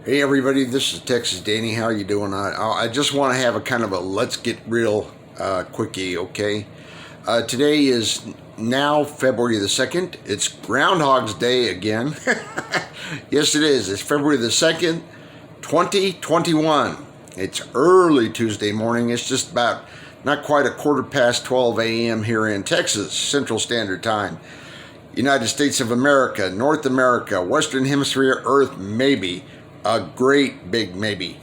Hey everybody, this is Texas Danny. How you doing? I just want to have a kind of a let's get real quickie, okay? Today is now February the 2nd. It's Groundhog's Day again. Yes, it is. It's February the 2nd, 2021. It's early Tuesday morning. It's just about not quite a quarter past 12 a.m. here in Texas, Central Standard Time. United States of America, North America, Western Hemisphere, Earth, maybe. A great big maybe.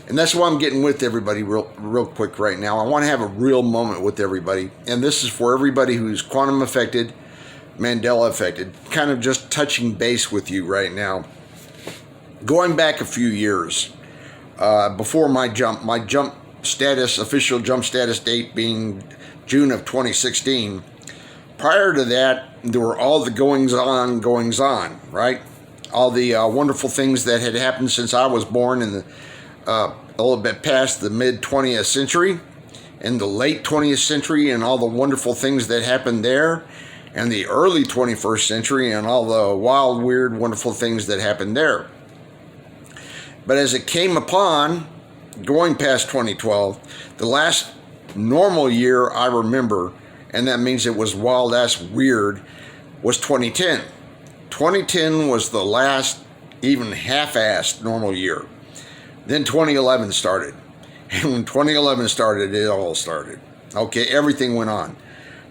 And that's why I'm getting with everybody real quick right now. I want to have a real moment with everybody. And this is for everybody who's quantum affected, Mandela affected, kind of just touching base with you right now. Going back a few years, before my jump status, official jump status date being June of 2016. Prior to that, there were all the goings on, right? All the wonderful things that had happened since I was born in the a little bit past the mid 20th century and the late 20th century, and all the wonderful things that happened there, and the early 21st century and all the wild, weird, wonderful things that happened there. But as it came upon going past 2012, the last normal year I remember, and that means it was wild ass weird, was 2010. 2010 was the last even half-assed normal year. Then 2011 started. And when 2011 started, it all started. Okay, everything went on.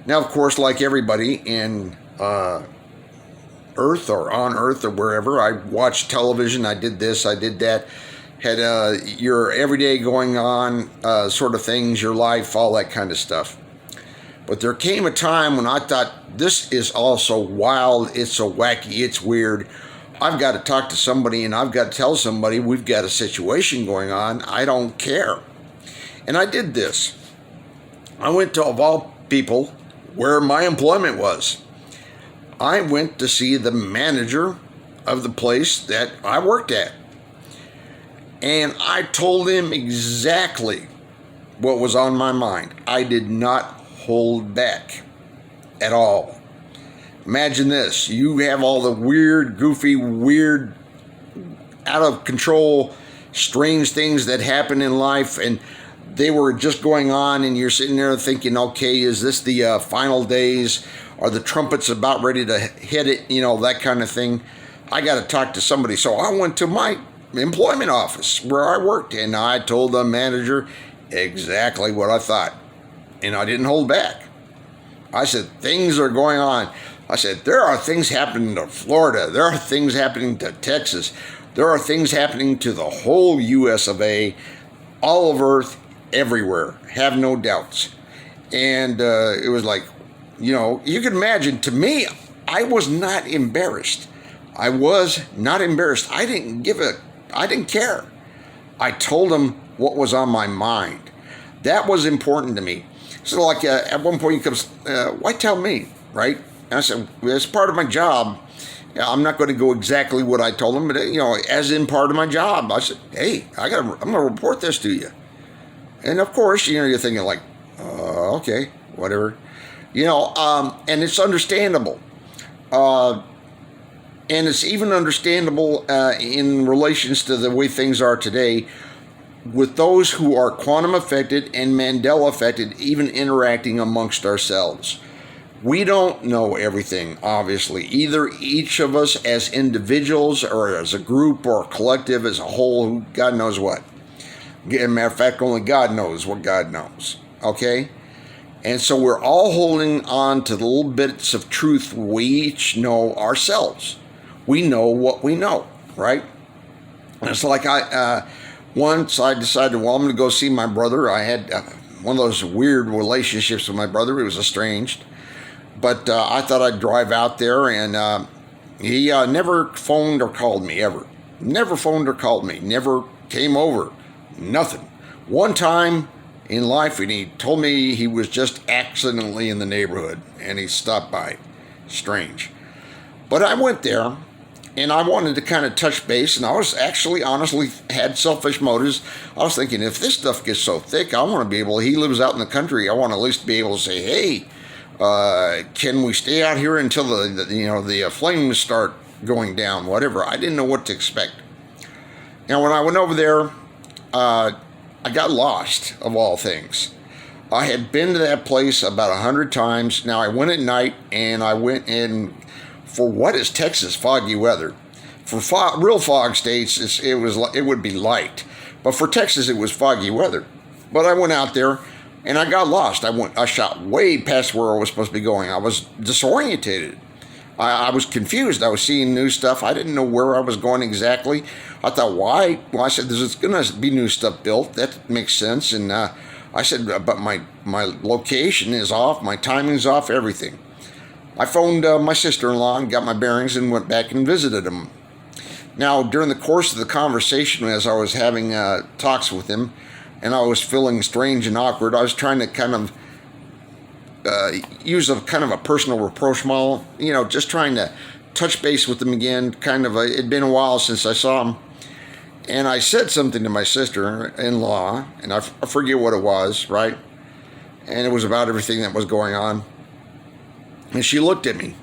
Now, of course, like everybody in Earth or on Earth or wherever, I watched television, I did this, I did that, had your everyday going on sort of things, your life, all that kind of stuff. But there came a time when I thought, this is all so wild, it's so wacky, it's weird. I've got to talk to somebody and I've got to tell somebody we've got a situation going on. I don't care. And I did this. I went to, of all people, where my employment was. I went to see the manager of the place that I worked at. And I told him exactly what was on my mind. I did not hold back at all. Imagine this. You have all the weird, goofy, weird, out of control, strange things that happen in life, and they were just going on, and you're sitting there thinking, okay, is this the final days? Are the trumpets about ready to hit it? You know, that kind of thing. I got to talk to somebody. So I went to my employment office where I worked, and I told the manager exactly what I thought. And I didn't hold back. I said, things are going on. I said, there are things happening to Florida. There are things happening to Texas. There are things happening to the whole US of A, all of Earth, everywhere. Have no doubts. And it was like, you know, you can imagine, to me, I was not embarrassed. I was not embarrassed. I didn't care. I told him what was on my mind. That was important to me. So like at one point he comes, why tell me, right? And I said, as part of my job, I'm not going to go exactly what I told him, but you know, as in part of my job, I said, hey, I'm going to report this to you. And of course, you know, you're thinking like, okay, whatever, you know, and it's understandable. And it's even understandable in relations to the way things are today, with those who are quantum affected and Mandela affected, even interacting amongst ourselves. We don't know everything, obviously. Either each of us as individuals or as a group or a collective as a whole, God knows what. As a matter of fact, only God knows what God knows, okay? And so we're all holding on to the little bits of truth we each know ourselves. We know what we know, right? And it's like once I decided, well, I'm going to go see my brother. I had one of those weird relationships with my brother. He was estranged. But I thought I'd drive out there, and he never phoned or called me, ever. Never phoned or called me. Never came over. Nothing. One time in life, and he told me he was just accidentally in the neighborhood, and he stopped by. Strange. But I went there, and I wanted to kind of touch base, and I was actually, honestly, had selfish motives. I was thinking, if this stuff gets so thick, I want to be able, he lives out in the country, I want to at least be able to say, hey, can we stay out here until the flames start going down, whatever. I didn't know what to expect. Now, when I went over there, I got lost, of all things. I had been to that place about 100 times. Now, I went at night, and I went in for what is Texas foggy weather. For real fog states, it would be light, but for Texas, it was foggy weather. But I went out there, and I got lost. I shot way past where I was supposed to be going. I was disorientated. I was confused. I was seeing new stuff. I didn't know where I was going exactly. I thought, why? Well, I said, there's going to be new stuff built. That makes sense. And I said, but my location is off. My timing's off, everything. I phoned my sister-in-law and got my bearings and went back and visited him. Now, during the course of the conversation, as I was having talks with him, and I was feeling strange and awkward, I was trying to kind of use a kind of a personal rapprochement, just trying to touch base with him again. It'd been a while since I saw him. And I said something to my sister-in-law, and I forget what it was, right? And it was about everything that was going on. And she looked at me.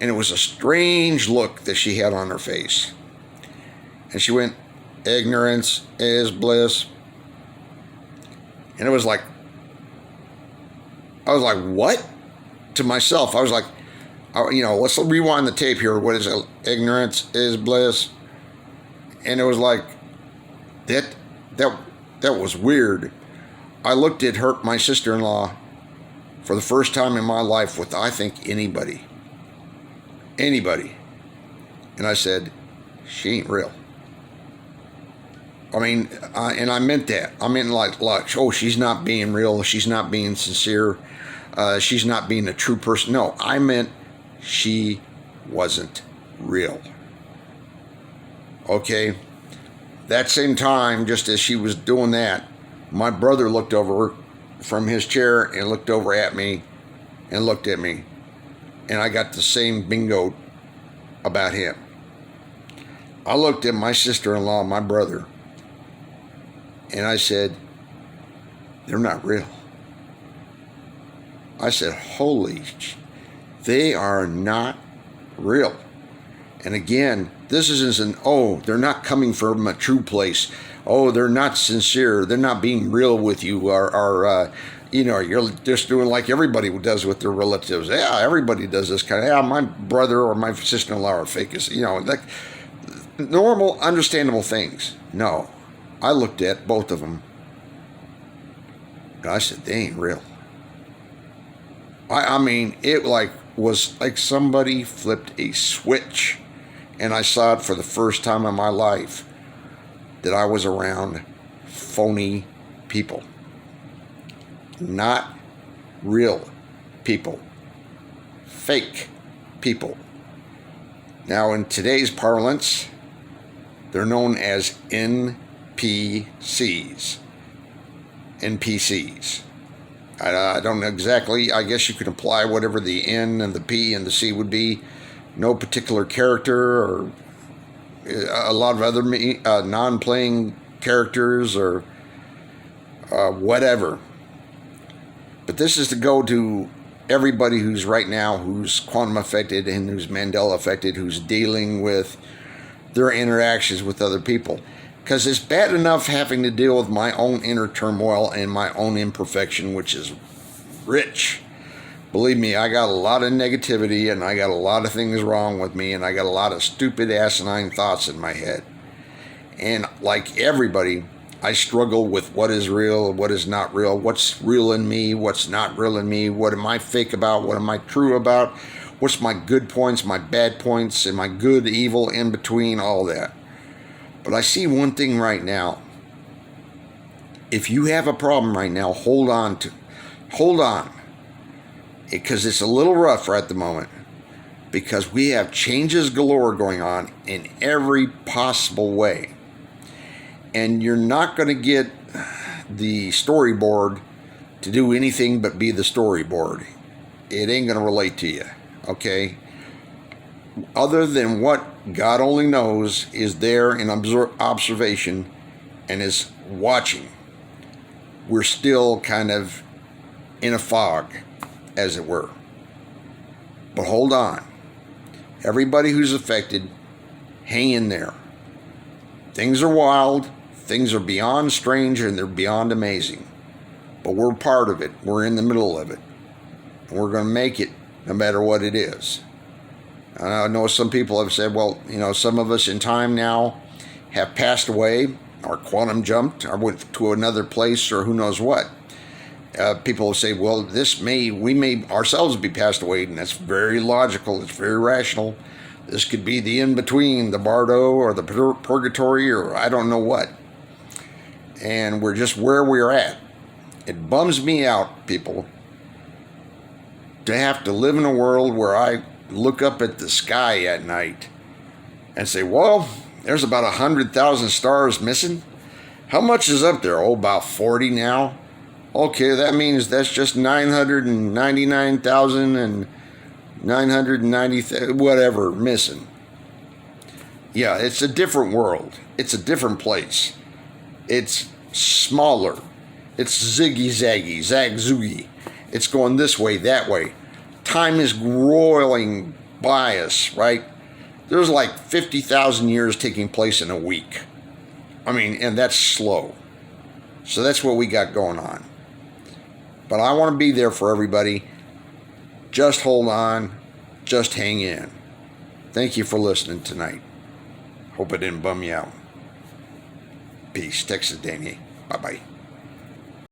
And it was a strange look that she had on her face. And she went, "Ignorance is bliss." And it was like, I was like, what? To myself, I was like, let's rewind the tape here. What is it? Ignorance is bliss. And it was like, that was weird. I looked at my sister-in-law, for the first time in my life with, I think, anybody. And I said, she ain't real. I mean, and I meant that. I meant like, oh, she's not being real. She's not being sincere. She's not being a true person. No, I meant she wasn't real. Okay? That same time, just as she was doing that, my brother looked over from his chair and looked over at me and looked at me. And I got the same bingo about him. I looked at my sister-in-law, my brother, and I said, they're not real. I said, they are not real. And again, this isn't they're not coming from a true place. Oh, they're not sincere. They're not being real with you. Or you're just doing like everybody does with their relatives. Yeah, everybody does this kind of, my brother or my sister-in-law are fake. Like normal, understandable things. No, I looked at both of them. And I said, they ain't real. I mean, it was like somebody flipped a switch, and I saw it for the first time in my life that I was around phony people, not real people, fake people. Now, in today's parlance, they're known as NPCs. I don't know exactly. I guess you could apply whatever the N and the P and the C would be. No particular character, or a lot of other non-playing characters, or whatever. But this is to go to everybody who's quantum affected and who's Mandela affected, who's dealing with their interactions with other people. Because it's bad enough having to deal with my own inner turmoil and my own imperfection, which is rich. Believe me, I got a lot of negativity, and I got a lot of things wrong with me, and I got a lot of stupid, asinine thoughts in my head. And like everybody, I struggle with what is real, what is not real, what's real in me, what's not real in me, what am I fake about, what am I true about, what's my good points, my bad points, and my good, evil, in between, all that. But I see one thing right now. If you have a problem right now, hold on. Because it's a little rough right at the moment. Because we have changes galore going on in every possible way. And you're not going to get the storyboard to do anything but be the storyboard. It ain't going to relate to you, okay? Other than what God only knows is there in observation and is watching. We're still kind of in a fog, as it were. But hold on. Everybody who's affected, hang in there. Things are wild, things are beyond strange, and they're beyond amazing. But we're part of it. We're in the middle of it. And we're going to make it no matter what it is. I know some people have said, well, some of us in time now have passed away, or quantum jumped, or went to another place, or who knows what. People say, well, we may ourselves be passed away, and that's very logical. It's very rational. This could be the in-between, the bardo or the purgatory, or I don't know what. And we're just where we're at. It bums me out, people, to have to live in a world where I look up at the sky at night and say, well, there's about 100,000 stars missing. How much is up there? Oh, about 40 now. Okay, that means that's just 999,990 whatever missing. Yeah, it's a different world. It's a different place. It's smaller. It's ziggy-zaggy, zag-zoogy. It's going this way, that way. Time is roiling by us, right? There's like 50,000 years taking place in a week. And that's slow. So that's what we got going on. But I want to be there for everybody. Just hold on. Just hang in. Thank you for listening tonight. Hope it didn't bum you out. Peace. Texas Danny. Bye-bye.